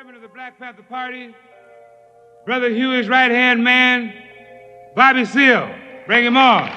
Chairman of the Black Panther Party, Brother Huey's right-hand man, Bobby Seale. Bring him on.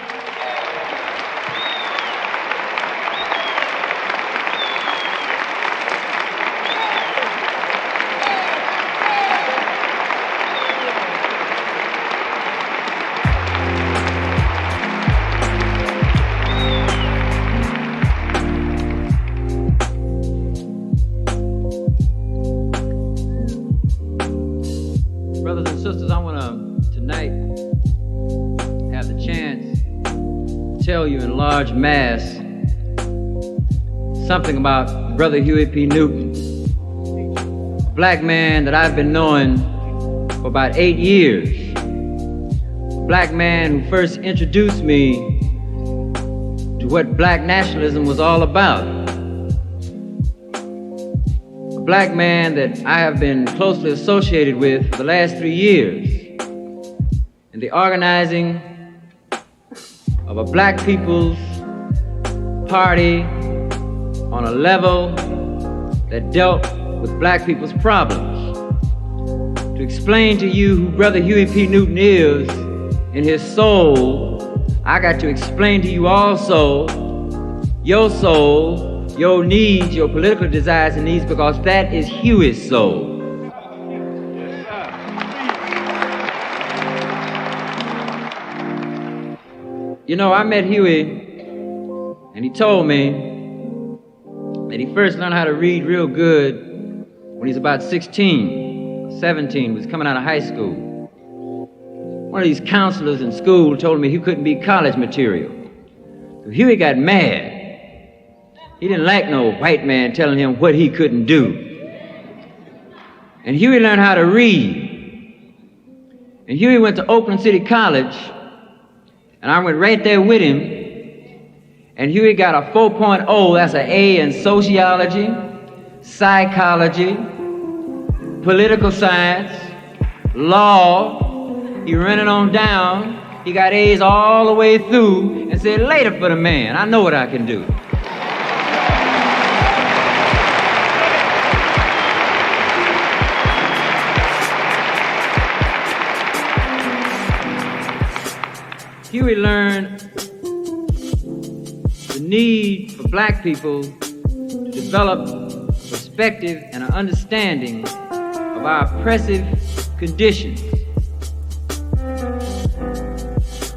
Brothers and sisters, I want to tonight have the chance to tell you in large mass something about Brother Huey P. Newton, a black man that I've been knowing for about 8 years, a black man who first introduced me to what black nationalism was all about. A black man that I have been closely associated with for the last 3 years in the organizing of a black people's party on a level that dealt with black people's problems. To explain to you who Brother Huey P. Newton is in his soul, I got to explain to you also your soul, your needs, your political desires and needs, because that is Huey's soul. You know, I met Huey, and he told me that he first learned how to read real good when he was about 16, 17, was coming out of high school. One of these counselors in school told me he couldn't be college material. So Huey got mad. He didn't like no white man telling him what he couldn't do. And Huey learned how to read. And Huey went to Oakland City College, and I went right there with him. And Huey got a 4.0, that's an A in sociology, psychology, political science, law. He ran it on down. He got A's all the way through and said, later for the man, I know what I can do. Huey learned the need for black people to develop a perspective and an understanding of our oppressive conditions.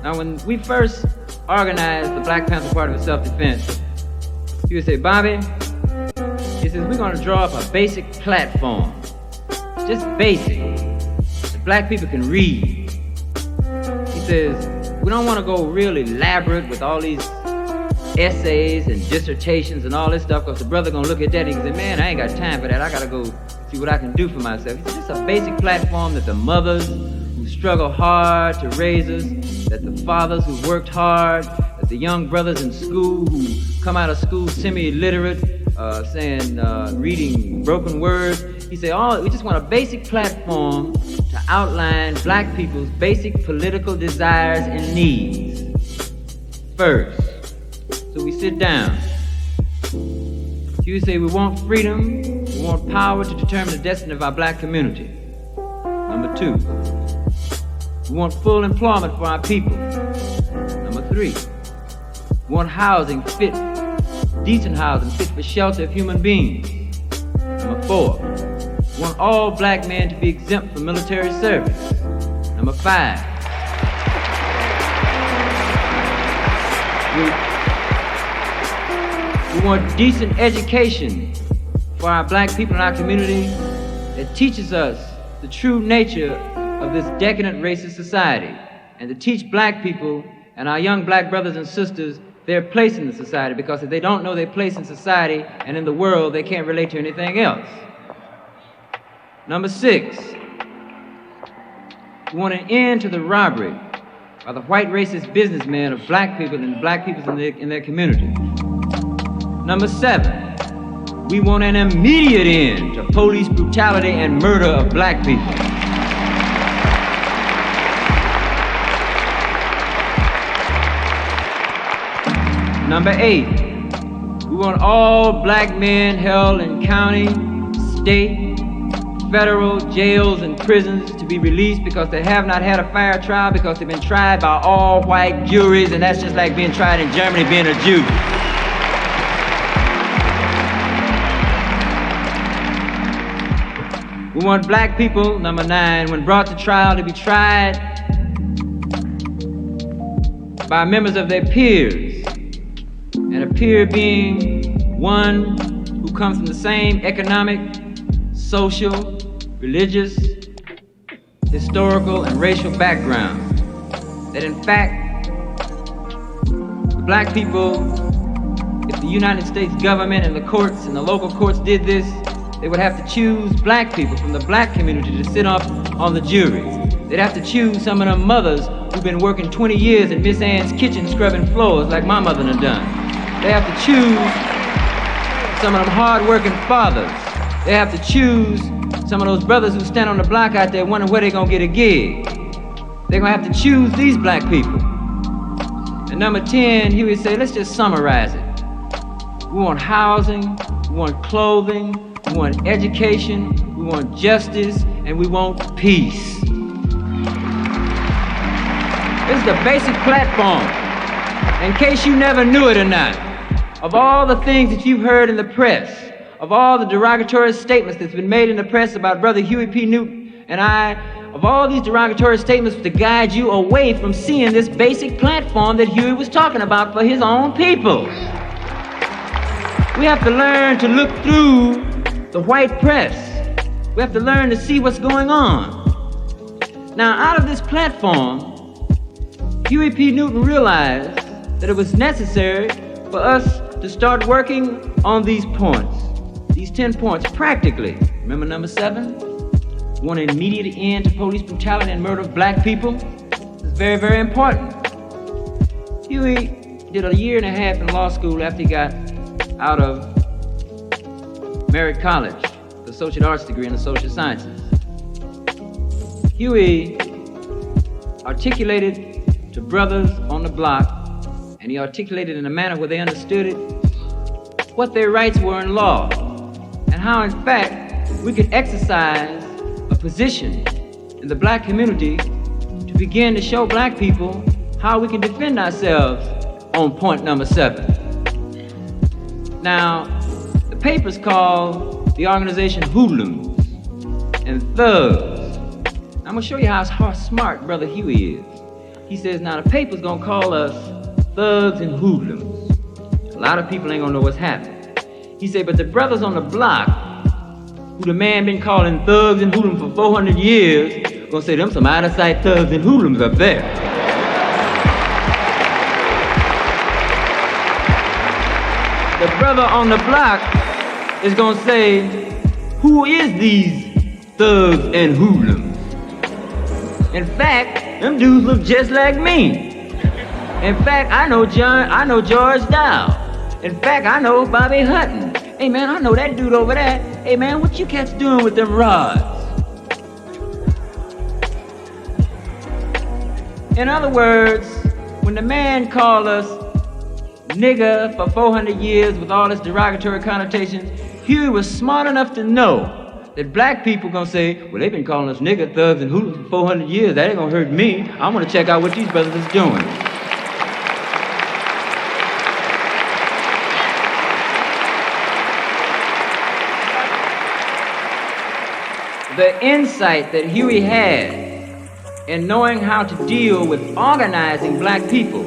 Now, when we first organized the Black Panther Party for Self-Defense, Huey said, Bobby, he says, we're gonna draw up a basic platform, just basic, that black people can read. He says, we don't want to go real elaborate with all these essays and dissertations and all this stuff, because the brother gonna look at that and he can say, man, I ain't got time for that. I gotta go see what I can do for myself. It's just a basic platform that the mothers who struggle hard to raise us, that the fathers who worked hard, that the young brothers in school who come out of school semi-illiterate, reading broken words. He said, we just want a basic platform to outline black people's basic political desires and needs first. So we sit down. You say we want freedom, we want power to determine the destiny of our black community. Number 2, we want full employment for our people. Number 3, we want housing fit, decent housing fit for shelter of human beings. Number 4, we want all black men to be exempt from military service. Number 5, we want decent education for our black people in our community that teaches us the true nature of this decadent racist society, and to teach black people and our young black brothers and sisters their place in the society, because if they don't know their place in society and in the world, they can't relate to anything else. Number 6, we want an end to the robbery by the white racist businessmen of black people and black people in their community. Number 7, we want an immediate end to police brutality and murder of black people. Number 8, we want all black men held in county, state, federal jails and prisons to be released because they have not had a fair trial, because they've been tried by all white juries, and that's just like being tried in Germany being a Jew. We want black people, number 9, when brought to trial, to be tried by members of their peers, and a peer being one who comes from the same economic, social, religious, historical, and racial background. That in fact, black people, if the United States government and the courts and the local courts did this, they would have to choose black people from the black community to sit up on the juries. They'd have to choose some of them mothers who've been working 20 years in Miss Ann's kitchen scrubbing floors like my mother done done. They have to choose some of them hard-working fathers. They have to choose some of those brothers who stand on the block out there wondering where they're gonna get a gig. They're gonna have to choose these black people. And number 10, he would say, let's just summarize it. We want housing, we want clothing, we want education, we want justice, and we want peace. This is the basic platform, in case you never knew it or not, of all the things that you've heard in the press, of all the derogatory statements that's been made in the press about Brother Huey P. Newton and I, of all these derogatory statements to guide you away from seeing this basic platform that Huey was talking about for his own people. We have to learn to look through the white press. We have to learn to see what's going on. Now, out of this platform, Huey P. Newton realized that it was necessary for us to start working on these points, these 10 points practically. Remember number 7? We want an immediate end to police brutality and murder of black people. It's very, very important. Huey did a year and a half in law school after he got out of Merritt College, the Associate Arts degree in the social sciences. Huey articulated to brothers on the block, and he articulated in a manner where they understood it, what their rights were in law, and how in fact we could exercise a position in the black community to begin to show black people how we can defend ourselves on point number 7. Now, the papers call the organization hoodlums and thugs. I'm gonna show you how smart Brother Huey is. He says, now the paper's gonna call us thugs and hoodlums. A lot of people ain't gonna know what's happening. He said, but the brothers on the block, who the man been calling thugs and hoodlums for 400 years, gonna say them some out-of-sight thugs and hoodlums up there. The brother on the block is gonna say, who is these thugs and hoodlums? In fact, them dudes look just like me. In fact, I know George Dow. In fact, I know Bobby Hutton. Hey man, I know that dude over there. Hey man, what you cats doing with them rods? In other words, when the man called us nigger for 400 years with all this derogatory connotations, Huey was smart enough to know that black people gonna say, well, they've been calling us nigger, thugs, and hoodlums for 400 years. That ain't gonna hurt me. I wanna check out what these brothers is doing. The insight that Huey had in knowing how to deal with organizing black people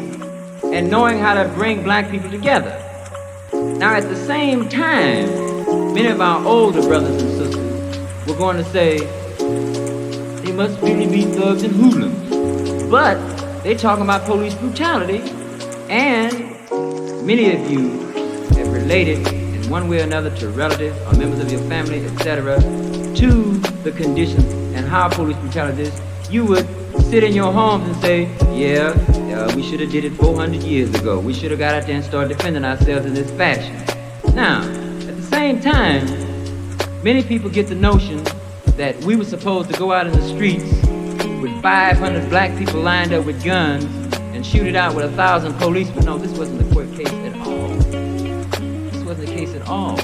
and knowing how to bring black people together. Now, at the same time, many of our older brothers and sisters were going to say, they must really be thugs and hoodlums. But they talking about police brutality, and many of you have related in one way or another to relatives or members of your family, etc., to the conditions and how police brutality is. You would sit in your homes and say, yeah, we should have did it 400 years ago. We should have got out there and started defending ourselves in this fashion. Now, at the same time, many people get the notion that we were supposed to go out in the streets with 500 black people lined up with guns and shoot it out with 1,000 policemen. No, this wasn't the court case at all. This wasn't the case at all.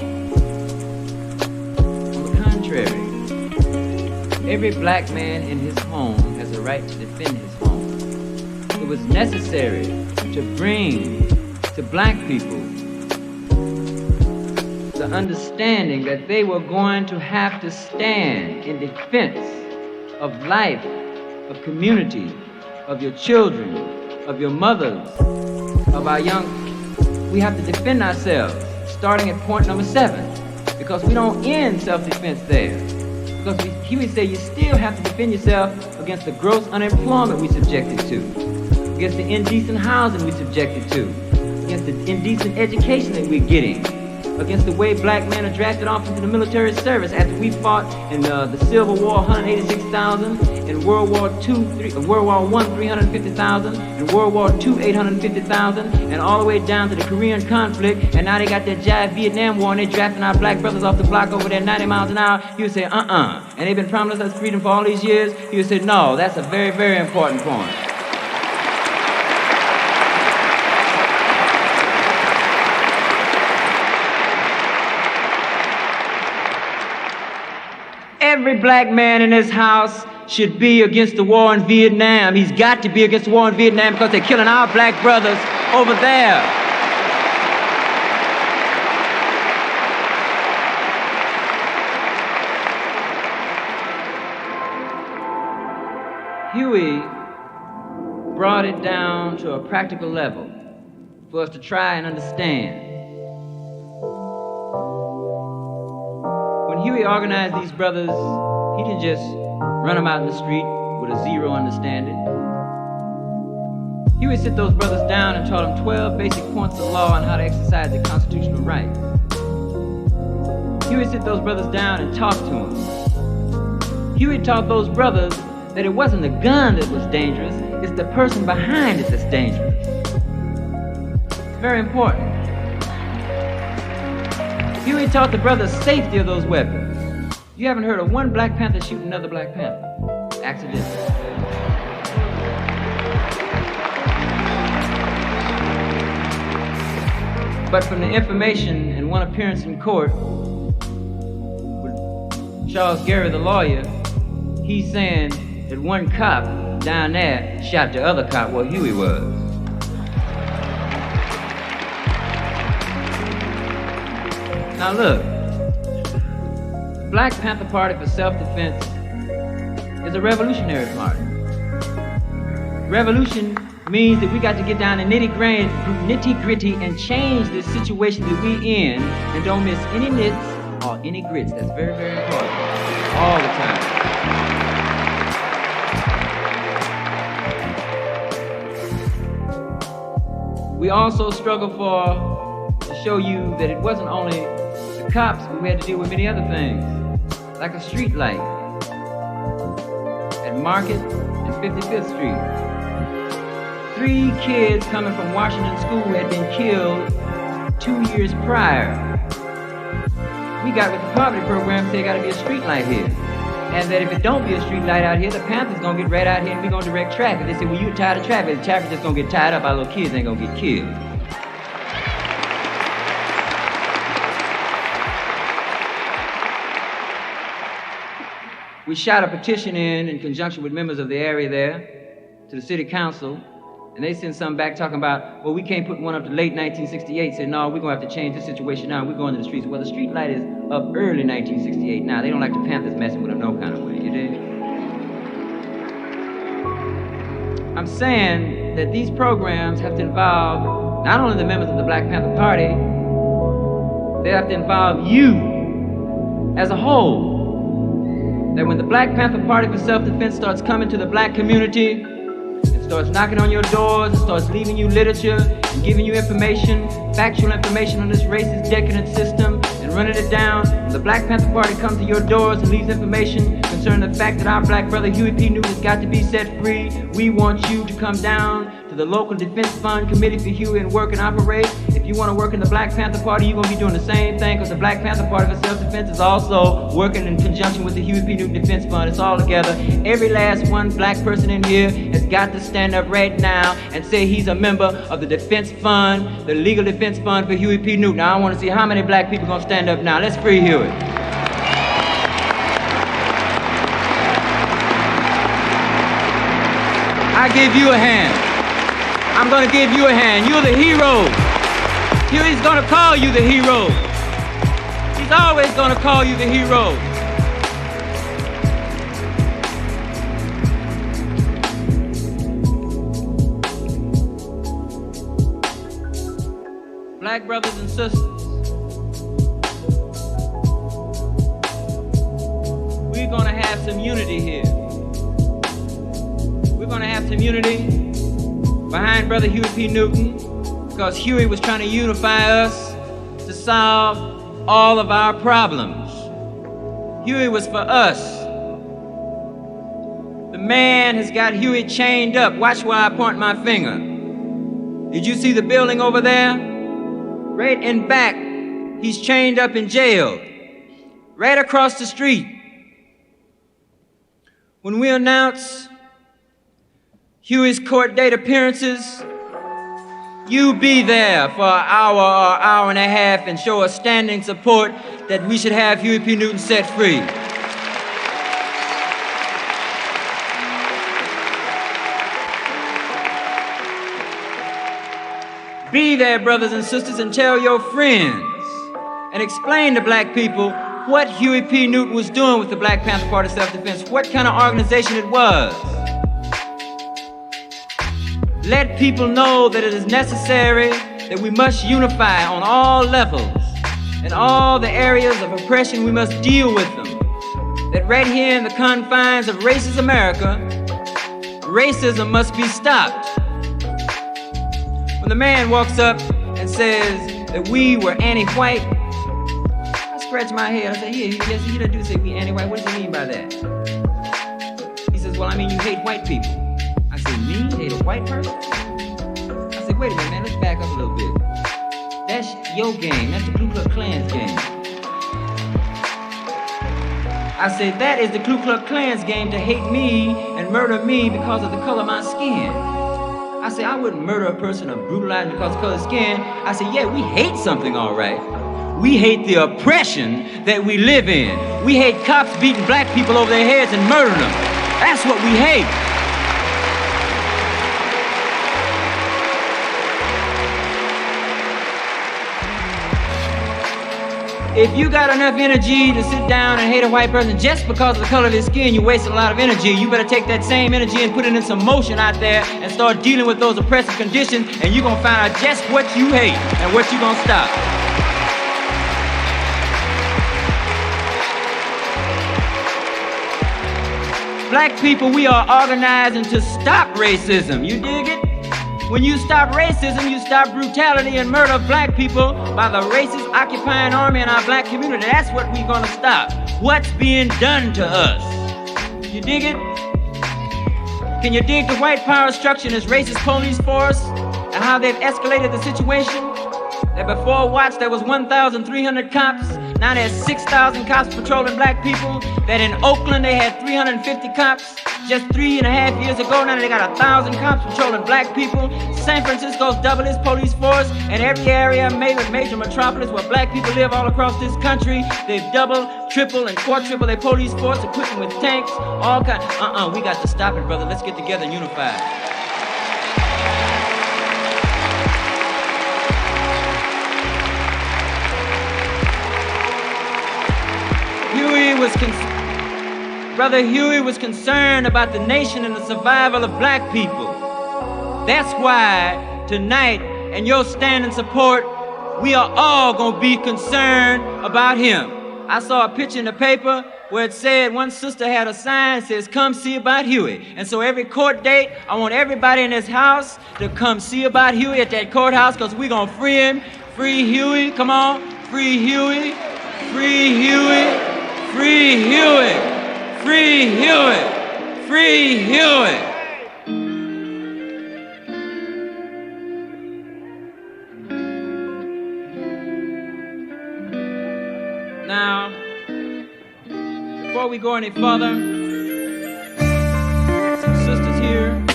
On the contrary, Every black man in his home has a right to defend his home. It was necessary to bring to black people the understanding that they were going to have to stand in defense of life, of community, of your children, of your mothers, of our young. We have to defend ourselves, starting at point number 7, because we don't end self-defense there. Because Huey said you still have to defend yourself against the gross unemployment we subjected to, against the indecent housing we subjected to, against the indecent education that we're getting, against the way black men are drafted off into the military service after we fought in the Civil War, 186,000, in World War I, 350,000, in World War II, 850,000, and all the way down to the Korean conflict, and now they got that jive Vietnam War, and they drafting our black brothers off the block over there 90 miles an hour. You would say, and they've been promising us freedom for all these years. You would say, no, that's a very, very important point. Every black man in this house should be against the war in Vietnam. He's got to be against the war in Vietnam because they're killing our black brothers over there. Huey brought it down to a practical level for us to try and understand. When Huey organized these brothers, he didn't just run them out in the street with a zero understanding. Huey sit those brothers down and taught them 12 basic points of law on how to exercise their constitutional rights. Huey sit those brothers down and talked to them. Huey taught those brothers that it wasn't the gun that was dangerous, it's the person behind it that's dangerous. It's very important. Huey taught the brothers safety of those weapons. You haven't heard of one Black Panther shoot another Black Panther. Accidentally. But from the information in one appearance in court with Charles Gary, the lawyer, he's saying that one cop down there shot the other cop where Huey was. Now look, the Black Panther Party for self-defense is a revolutionary party. Revolution means that we got to get down to nitty-gritty and change the situation that we in and don't miss any nits or any grits. That's very, very important. All the time. We also struggle to show you that it wasn't only the cops, but we had to deal with many other things, like a street light at Market and 55th Street. 3 kids coming from Washington School had been killed 2 years prior. We got with the poverty program, say got to be a street light here. And that if it don't be a street light out here, the Panthers gonna get right out here and we gonna direct traffic. They say, well, you tired of traffic. The traffic just gonna get tied up, our little kids ain't gonna get killed. We shot a petition in conjunction with members of the area there to the city council, and they sent something back talking about, well, we can't put one up to late 1968. Said, no, we're going to have to change this situation now. We're going to the streets. Well, the street light is up early 1968 now. They don't like the Panthers messing with them no kind of way, you dig? I'm saying that these programs have to involve not only the members of the Black Panther Party, they have to involve you as a whole. That when the Black Panther Party for self-defense starts coming to the black community, it starts knocking on your doors, it starts leaving you literature and giving you information, factual information on this racist, decadent system, and running it down. When the Black Panther Party comes to your doors and leaves information concerning the fact that our black brother Huey P. Newton has got to be set free, we want you to come down to the local Defense Fund Committee for Huey and work and operate. If you want to work in the Black Panther Party, you're going to be doing the same thing, because the Black Panther Party for self-defense is also working in conjunction with the Huey P. Newton Defense Fund. It's all together. Every last one black person in here has got to stand up right now and say he's a member of the Defense Fund, the Legal Defense Fund for Huey P. Newton. Now I want to see how many black people are going to stand up now. Let's free Huey. I give you a hand. I'm gonna give you a hand. You're the hero. Huey's gonna call you the hero. He's always gonna call you the hero. Black brothers and sisters, we're gonna have some unity here. We're gonna have some unity behind Brother Huey P. Newton, because Huey was trying to unify us to solve all of our problems. Huey was for us. The man has got Huey chained up. Watch where I point my finger. Did you see the building over there? Right in back, he's chained up in jail. Right across the street. When we announce Huey's court date appearances, you be there for an hour or hour and a half and show us standing support that we should have Huey P. Newton set free. Be there, brothers and sisters, and tell your friends and explain to black people what Huey P. Newton was doing with the Black Panther Party self-defense, what kind of organization it was. Let people know that it is necessary that we must unify on all levels. In all the areas of oppression, we must deal with them. That right here in the confines of racist America, racism must be stopped. When the man walks up and says that we were anti-white, I scratch my head. I say, yeah, yes, he does say we anti-white. What does he mean by that? He says, well, I mean, you hate white people. I say, me? Hate a white person? I say, wait a minute, man, let's back up a little bit. That's your game. That's the Ku Klux Klan's game. I say, that is the Ku Klux Klan's game, to hate me and murder me because of the color of my skin. I say, I wouldn't murder a person or brutalize because of color of skin. I say, yeah, we hate something, all right. We hate the oppression that we live in. We hate cops beating black people over their heads and murdering them. That's what we hate. If you got enough energy to sit down and hate a white person just because of the color of his skin, you wasted a lot of energy. You better take that same energy and put it in some motion out there and start dealing with those oppressive conditions, and you're gonna find out just what you hate and what you're gonna stop. Black people, we are organizing to stop racism. You dig it? When you stop racism, you stop brutality and murder of black people by the racist occupying army in our black community. That's what we're gonna stop. What's being done to us? You dig it? Can you dig the white power structure in this racist police force and how they've escalated the situation? That before Watts there was 1,300 cops, now there's 6,000 cops patrolling black people. That in Oakland they had 350 cops just 3.5 years ago. Now they got 1,000 cops patrolling black people. San Francisco's doubled its police force, and every area, major metropolis where black people live all across this country, they've doubled, tripled, and quadrupled their police force, equipped them with tanks, all kinds. We got to stop it, brother. Let's get together and unify. Brother Huey was concerned about the nation and the survival of black people. That's why tonight, in your standing support, we are all gonna be concerned about him. I saw a picture in the paper where it said one sister had a sign that says, come see about Huey. And so every court date, I want everybody in this house to come see about Huey at that courthouse, because we're gonna free him. Free Huey, come on. Free Huey, free Huey, free Huey. Free Huey! Free Huey! Now, before we go any further, some sisters here,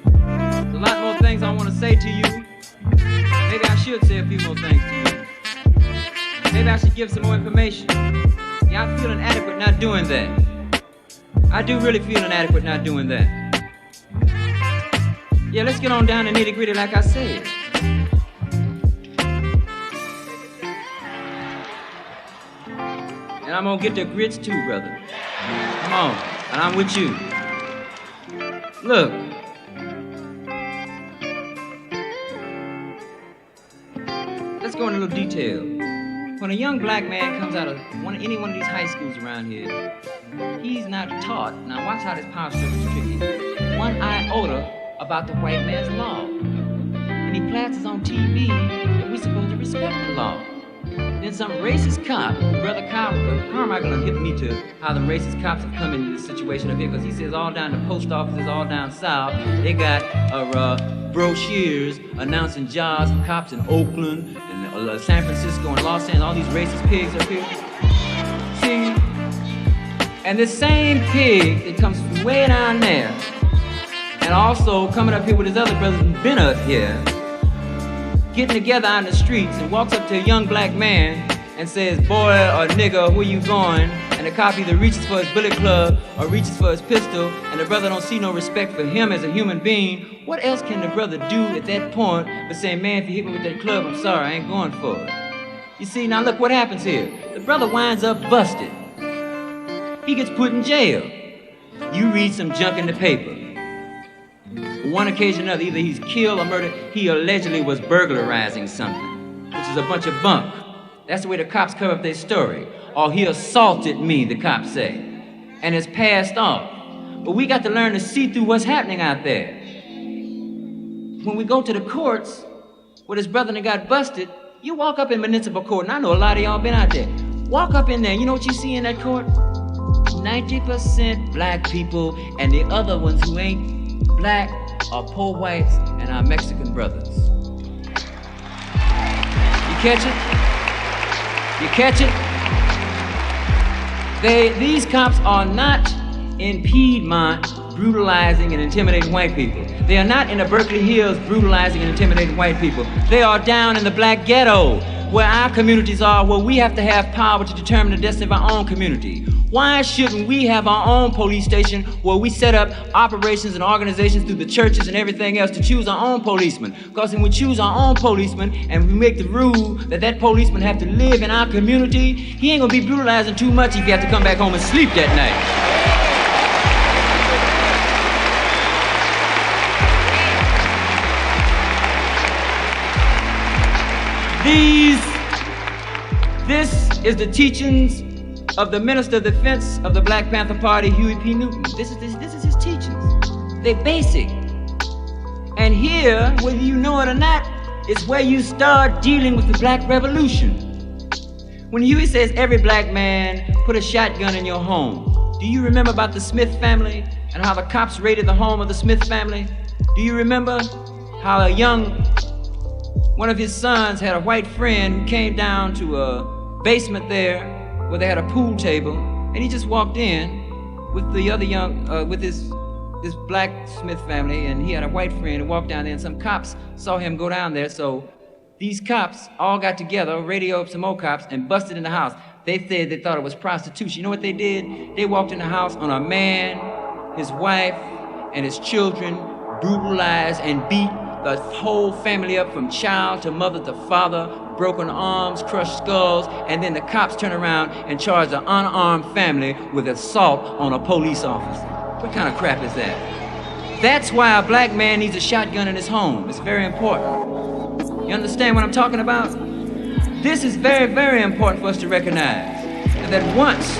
there's a lot more things I want to say to you. Maybe I should say a few more things to you. Maybe I should give some more information. Yeah, I feel inadequate not doing that. I do really feel inadequate not doing that. Yeah, let's get on down to nitty-gritty like I said. And I'm gonna get the grits too, brother. Come on, and I'm with you. Look. Let's go into a little detail. When a young black man comes out of any one of these high schools around here, he's not taught, now watch how this power struggle is tricky, one iota about the white man's law. And he plasters on TV that we're supposed to respect the law. Then some racist cop, Brother Carmichael hit me to how the racist cops have come into this situation up here, because he says all down the post offices, all down south, they got brochures announcing jobs for cops in Oakland and San Francisco and Los Angeles, all these racist pigs up here. See? And this same pig that comes from way down there, and also coming up here with his other brothers who've been up here, getting together on the streets and walks up to a young black man and says, boy or nigga, where you going? And the cop either reaches for his billy club or reaches for his pistol, and the brother don't see no respect for him as a human being. What else can the brother do at that point but say, man, if you hit me with that club, I'm sorry, I ain't going for it. You see, now look what happens here. The brother winds up busted. He gets put in jail. You read some junk in the paper. One occasion or another, either he's killed or murdered. He allegedly was burglarizing something, which is a bunch of bunk. That's the way the cops cover up their story. Or he assaulted me, the cops say, and it's passed off. But we got to learn to see through what's happening out there. When we go to the courts, where his brother that got busted, you walk up in municipal court, and I know a lot of y'all been out there. Walk up in there, you know what you see in that court? 90% black people, and the other ones who ain't black are poor whites and our Mexican brothers. You catch it? You catch it? These cops are not in Piedmont brutalizing and intimidating white people. They are not in the Berkeley Hills brutalizing and intimidating white people. They are down in the black ghetto, where our communities are, where we have to have power to determine the destiny of our own community. Why shouldn't we have our own police station where we set up operations and organizations through the churches and everything else to choose our own policemen? Because when we choose our own policeman and we make the rule that that policeman have to live in our community, he ain't gonna be brutalizing too much if he have to come back home and sleep that night. This is the teachings of the Minister of Defense of the Black Panther Party, Huey P. Newton. This is his teachings. They're basic. And here, whether you know it or not, is where you start dealing with the Black Revolution. When Huey says every black man put a shotgun in your home, do you remember about the Smith family and how the cops raided the home of the Smith family? Do you remember how one of his sons had a white friend who came down to a basement there where they had a pool table, and he just walked in with the other with this black Smith family, and he had a white friend who walked down there, and some cops saw him go down there, so these cops all got together, radioed up some more cops, and busted in the house. They said they thought it was prostitution. You know what they did? They walked in the house on a man, his wife, and his children, brutalized and beat the whole family up from child to mother to father, broken arms, crushed skulls, and then the cops turn around and charge the unarmed family with assault on a police officer. What kind of crap is that? That's why a black man needs a shotgun in his home. It's very important. You understand what I'm talking about? This is very, very important for us to recognize. That once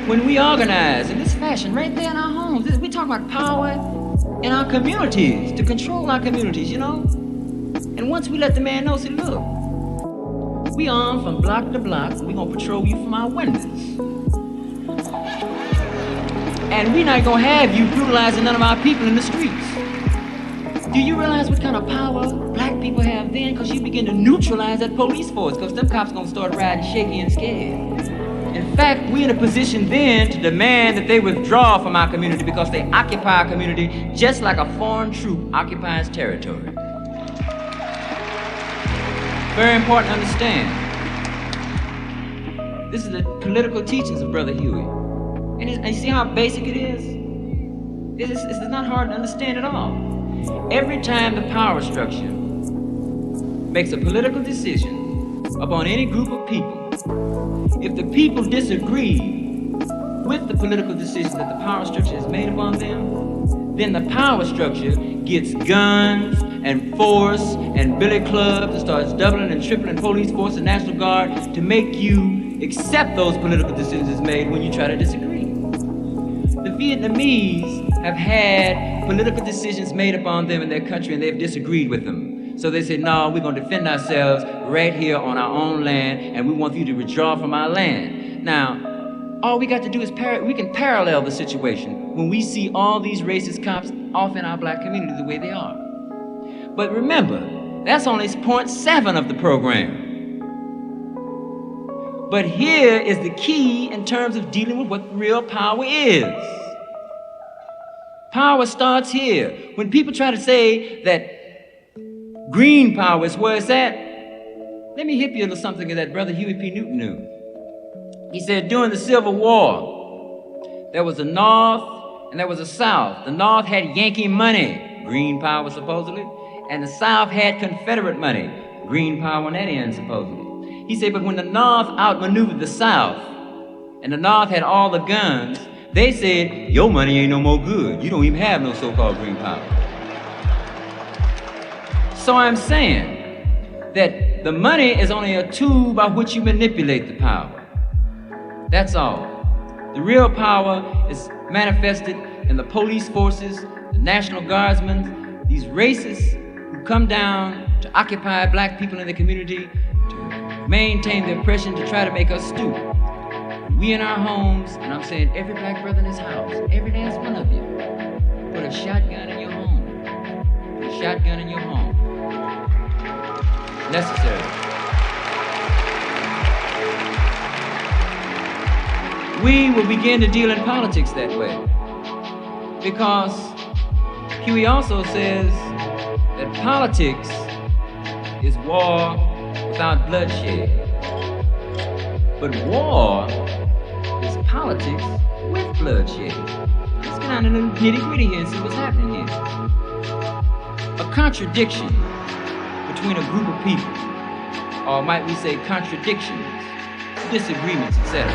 when we organize in this fashion, right there in our homes, we talk about power in our communities, to control our communities, you know? And once we let the man know, say, look, we armed from block to block, we're gonna patrol you from our windows. And we're not gonna have you brutalizing none of our people in the streets. Do you realize what kind of power black people have then? Because you begin to neutralize that police force, because them cops gonna start riding shaky and scared. In fact, we're in a position then to demand that they withdraw from our community because they occupy our community just like a foreign troop occupies territory. Very important to understand. This is the political teachings of Brother Huey. And you see how basic it is? It's not hard to understand at all. Every time the power structure makes a political decision upon any group of people, if the people disagree with the political decision that the power structure has made upon them, then the power structure gets guns and force and billy clubs and starts doubling and tripling police force and National Guard to make you accept those political decisions made when you try to disagree. The Vietnamese have had political decisions made upon them in their country and they've disagreed with them. So they said, no, we're going to defend ourselves right here on our own land and we want you to withdraw from our land. Now, all we got to do is we can parallel the situation when we see all these racist cops off in our black community the way they are. But remember, that's only 0.7 of the program. But here is the key in terms of dealing with what real power is. Power starts here. When people try to say that green power is where it's at, let me hip you to something that Brother Huey P. Newton knew. He said during the Civil War, there was a North and there was a South. The North had Yankee money, green power supposedly, and the South had Confederate money, green power on that end supposedly. He said, but when the North outmaneuvered the South, and the North had all the guns, they said, your money ain't no more good. You don't even have no so-called green power. So I'm saying that the money is only a tool by which you manipulate the power. That's all. The real power is manifested in the police forces, the National Guardsmen, these racists who come down to occupy black people in the community, to maintain the oppression, to try to make us stupid. We in our homes, and I'm saying every black brother in this house, every last one of you, put a shotgun in your home. Put a shotgun in your home. Necessary. We will begin to deal in politics that way. Because Huey also says that politics is war without bloodshed. But war is politics with bloodshed. Let's get down to the nitty-gritty here and see what's happening here. A contradiction between a group of people, or might we say contradictions, disagreements, etc.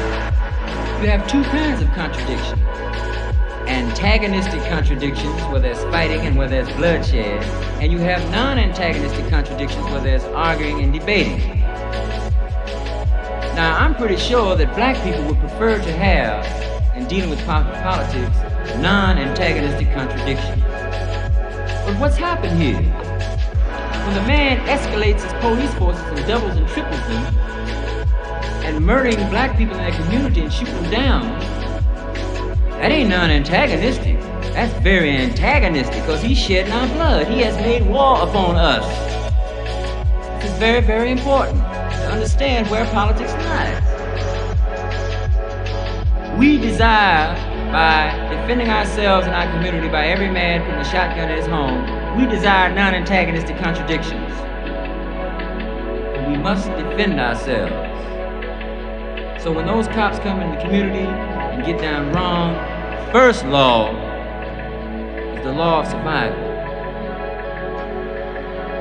You have two kinds of contradictions. Antagonistic contradictions, where there's fighting and where there's bloodshed, and you have non-antagonistic contradictions, where there's arguing and debating. Now, I'm pretty sure that black people would prefer to have, in dealing with politics, non-antagonistic contradictions. But what's happened here? When the man escalates his police forces and doubles and triples them, and murdering black people in their community and shooting them down, that ain't non-antagonistic. That's very antagonistic, because he's shedding our blood. He has made war upon us. This is very, very important to understand where politics lies. We desire, by defending ourselves and our community, by every man putting a shotgun in his home, we desire non-antagonistic contradictions. And we must defend ourselves. So when those cops come in the community and get down wrong, first law is the law of survival.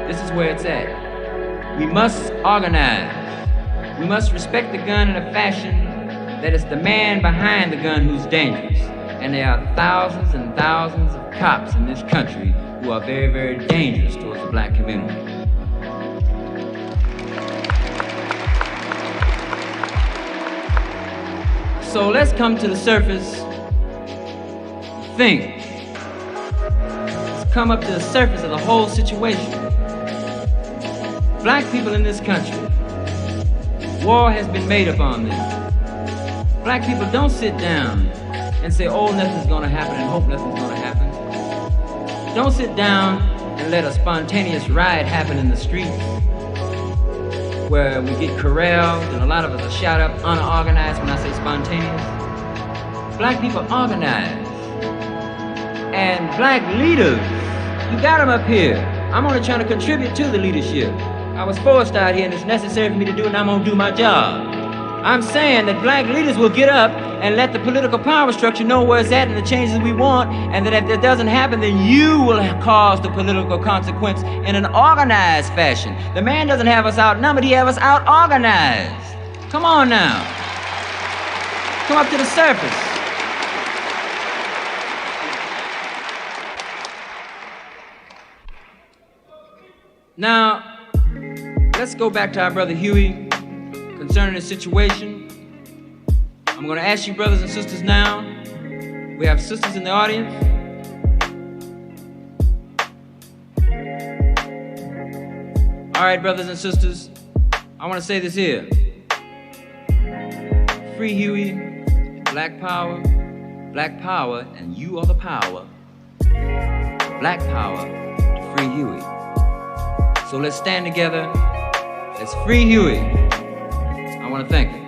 This is where it's at. We must organize. We must respect the gun in a fashion that it's the man behind the gun who's dangerous. And there are thousands and thousands of cops in this country who are very, very dangerous towards the black community. So let's come to the surface. Think. Let's come up to the surface of the whole situation. Black people in this country, war has been made upon them. Black people don't sit down and say, oh, nothing's gonna happen and hope nothing's gonna happen. Don't sit down and let a spontaneous riot happen in the streets where we get corralled and a lot of us are shot up unorganized. When I say spontaneous, black people organize. And black leaders, you got them up here. I'm only trying to contribute to the leadership. I was forced out here and it's necessary for me to do it, and I'm gonna do my job. I'm saying that black leaders will get up and let the political power structure know where it's at and the changes we want, and that if that doesn't happen, then you will cause the political consequence in an organized fashion. The man doesn't have us outnumbered, he has us out-organized. Come on now. Come up to the surface. Now, let's go back to our brother Huey concerning the situation. I'm going to ask you, brothers and sisters, now. We have sisters in the audience. All right, brothers and sisters, I want to say this here. Free Huey, Black Power, and you are the power. Black Power to free Huey. So let's stand together. Let's free Huey. I want to thank you.